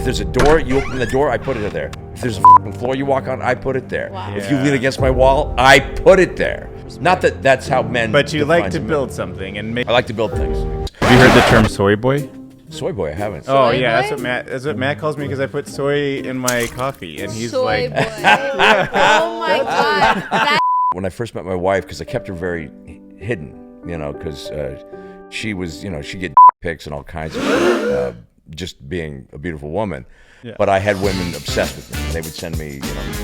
there's a door, you open the door, I put it there. If there's a fucking floor you walk on, I put it there. Wow. If you lean against my wall, I put it there. Not that that's how men. But you like to men. build something and make. I like to build things. Have you heard the term soy boy? Soy Boy, I haven't. Oh Soy yeah, boy? that's what Matt calls me because I put soy in my coffee, and he's Soy like, Boy. Oh my god. That When I first met my wife, because I kept her very hidden, because she was, she'd get pics and all kinds of just being a beautiful woman. Yeah. But I had women obsessed with me. They would send me,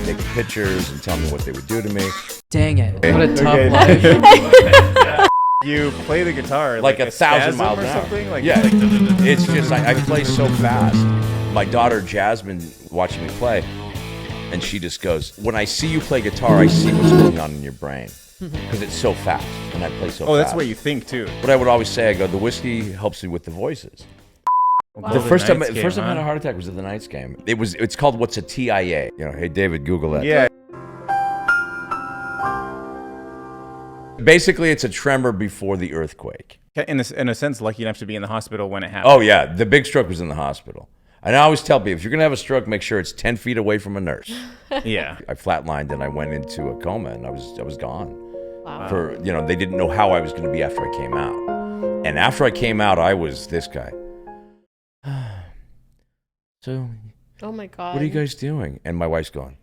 naked pictures and tell me what they would do to me. Dang it. Okay. What a tough Okay. life. you play the guitar Like 1,000 spasm miles or an hour. something? Like, Yeah, it's just I play so fast. My daughter Jasmine watching me play, and she just goes, "When I see you play guitar, I see what's going on in your brain because it's so fast, and I play so fast." Oh, that's what you think too. What I would always say, I go, "The whiskey helps me with the voices." Wow. The first time I Knights had game, a heart attack was at the Knights game. It's called what's a TIA? Hey David, Google that. Yeah. Basically, it's a tremor before the earthquake. In a sense, lucky enough to be in the hospital when it happened. Oh yeah, the big stroke was in the hospital. And I always tell people, if you're gonna have a stroke, make sure it's 10 feet away from a nurse. Yeah. I flatlined and I went into a coma, and I was gone. Wow. For they didn't know how I was gonna be after I came out. And after I came out, I was this guy. So, Oh my god. what are you guys doing? And my wife's going,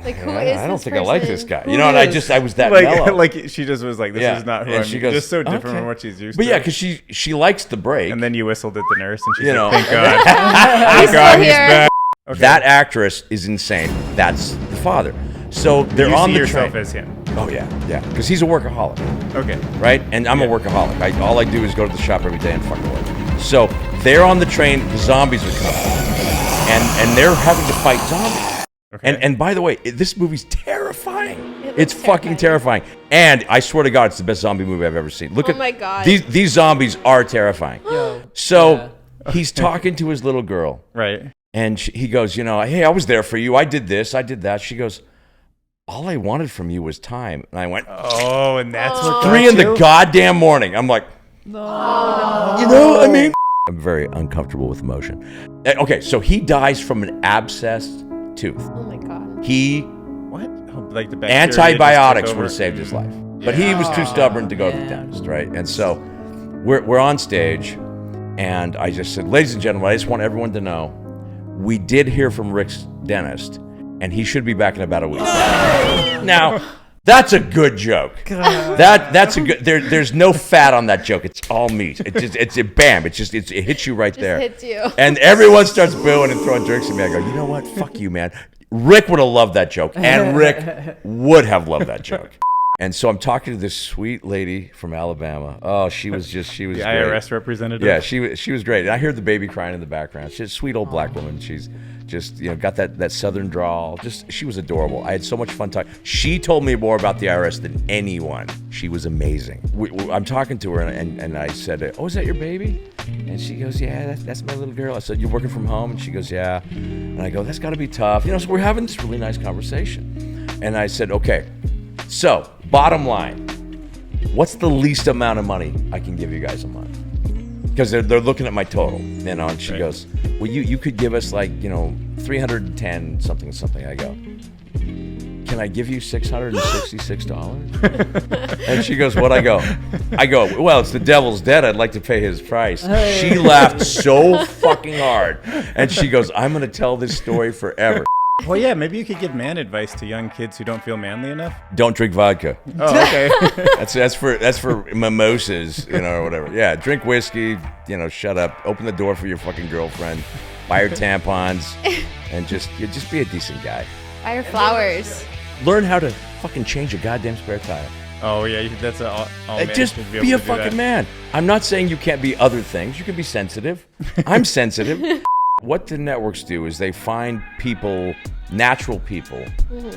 Like, who is I don't this think I like this person? guy. Who And I is? was that mellow. like she just was like, this Yeah. is not who And I'm. she goes, just so different "Okay." from what she's used But to. yeah, because she likes the break. And then you whistled at the nurse, and she's You like, know. "Thank God, He's thank still God, he's here. back." Okay. That actress is insane. That's the father. So they're you on see the yourself train. as him. Oh yeah, because he's a workaholic, Okay. right? And I'm a Yeah. workaholic. All I do is go to the shop every day and fuck away. So they're on the train. The zombies are coming, and they're having to fight zombies. Okay. And by the way, this movie's terrifying. It It's looks fucking terrifying. And I swear to God, it's the best zombie movie I've ever seen. Look Oh at my God. These zombies are terrifying. Yo. So he's talking to his little girl, Right. and he goes, "Hey, I was there for you. I did this. I did that." She goes, "All I wanted from you was time." And I went, Oh, and that's what. 3 got in the you? goddamn morning. I'm like, I mean, I'm very uncomfortable with emotion. Okay, so he dies from an abscessed tooth. Oh my god. He What? Oh, like the bacteria just antibiotics took would over? have saved his life, but he was too stubborn to go to the dentist, right? And so we're on stage, and I just said, "Ladies and gentlemen, I just want everyone to know, we did hear from Rick's dentist, and he should be back in about a week." Now, that's a good joke. That's a good. There's no fat on that joke. It's all meat. It hits you right there. hits you. And everyone starts booing and throwing drinks at me. I go, "You know what? Fuck you, man." Rick would have loved that joke, and Rick would have loved that joke. And so I'm talking to this sweet lady from Alabama. Oh, she was The great. IRS representative. Yeah, she was great. And I hear the baby crying in the background. She's a sweet old black woman. She's just got that southern drawl. She was adorable. I had so much fun talking. She told me more about the IRS than anyone. She was amazing. I'm talking to her, and I said, "Oh, is that your baby?" And she goes, "Yeah, that's my little girl." I said, "You're working from home?" And she goes, "Yeah." And I go, "That's got to be tough." So we're having this really nice conversation. And I said, "Okay, so bottom line, what's the least amount of money I can give you guys a month?" Because they're looking at my total, and she goes, "Well, you could give us like, 310 something." I go, "Can I give you $666? And she goes, "What?" I go, "Well, it's the devil's dead. I'd like to pay his price." She laughed so fucking hard. And she goes, "I'm going to tell this story forever." Well, yeah, maybe you could give man advice to young kids who don't feel manly enough. Don't drink vodka. Oh, okay. That's for mimosas, or whatever. Yeah, drink whiskey, shut up. Open the door for your fucking girlfriend. Buy her tampons, and just be a decent guy. Buy her flowers. Learn how to fucking change a goddamn spare tire. Oh yeah, that's all. Man Just should be able a to do fucking that. man. I'm not saying you can't be other things. You can be sensitive. I'm sensitive. What the networks do is they find people, natural people,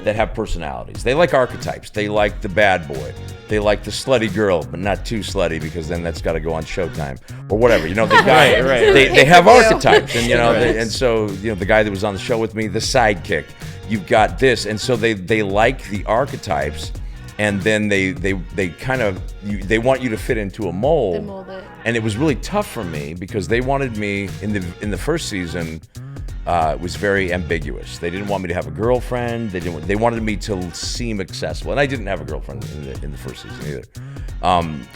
that have personalities. They like archetypes. They like the bad boy. They like the slutty girl, but not too slutty, because then that's got to go on Showtime or whatever. They got Right. They have archetypes, and Right. and so the guy that was on the show with me, the sidekick. You've got this, and so they like the archetypes, and then they kind of they want you to fit into a mold. They mold it. And it was really tough for me because they wanted me in the first season. It was very ambiguous. They didn't want me to have a girlfriend. They wanted me to seem accessible, and I didn't have a girlfriend in the first season either.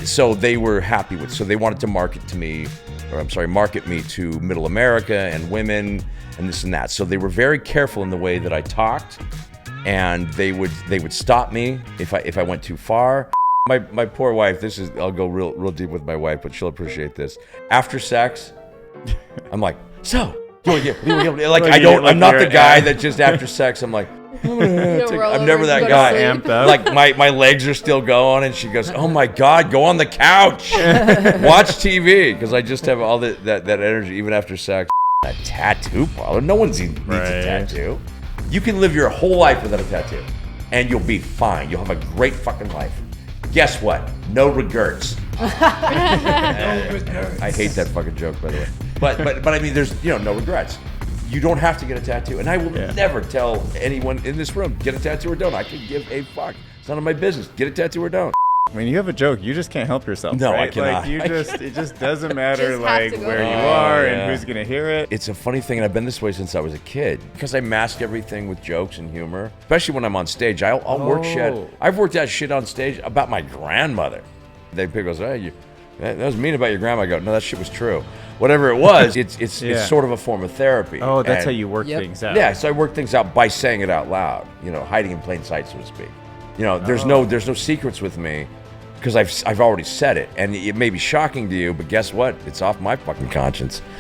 So they were happy with. So they wanted to market me to Middle America and women and this and that. So they were very careful in the way that I talked, and they would stop me if I went too far. My poor wife. I'll go real deep with my wife, but she'll appreciate this. After sex, I'm like, so. Like I'm not the guy that just after sex I'm like I'm never that guy. Amped up. Like my legs are still going, and she goes, "Oh my God, go on the couch, watch TV," because I just have all that energy even after sex. A tattoo parlor? No one needs a tattoo. You can live your whole life without a tattoo, and you'll be fine. You'll have a great fucking life. Guess what? No regrets. I hate that fucking joke, by the way. But I mean, there's no regrets. You don't have to get a tattoo, and I will never tell anyone in this room get a tattoo or don't. I can give a fuck. It's none of my business. Get a tattoo or don't. When you have a joke, you just can't help yourself. No, right? I cannot. Like it just doesn't matter Just have like to go where with you it. are and who's gonna hear it. It's a funny thing, and I've been this way since I was a kid because I mask everything with jokes and humor, especially when I'm on stage. I'll work shit. I've worked out shit on stage about my grandmother. People goes, "Hey, that was mean about your grandma." I go, "No, that shit was true." Whatever it was, it's sort of a form of therapy. Oh, that's how And- you work things out. Yeah, so I work things out by saying it out loud. Hiding in plain sight, so to speak. There's no secrets with me because I've already said it, and it may be shocking to you, but guess what? It's off my fucking conscience.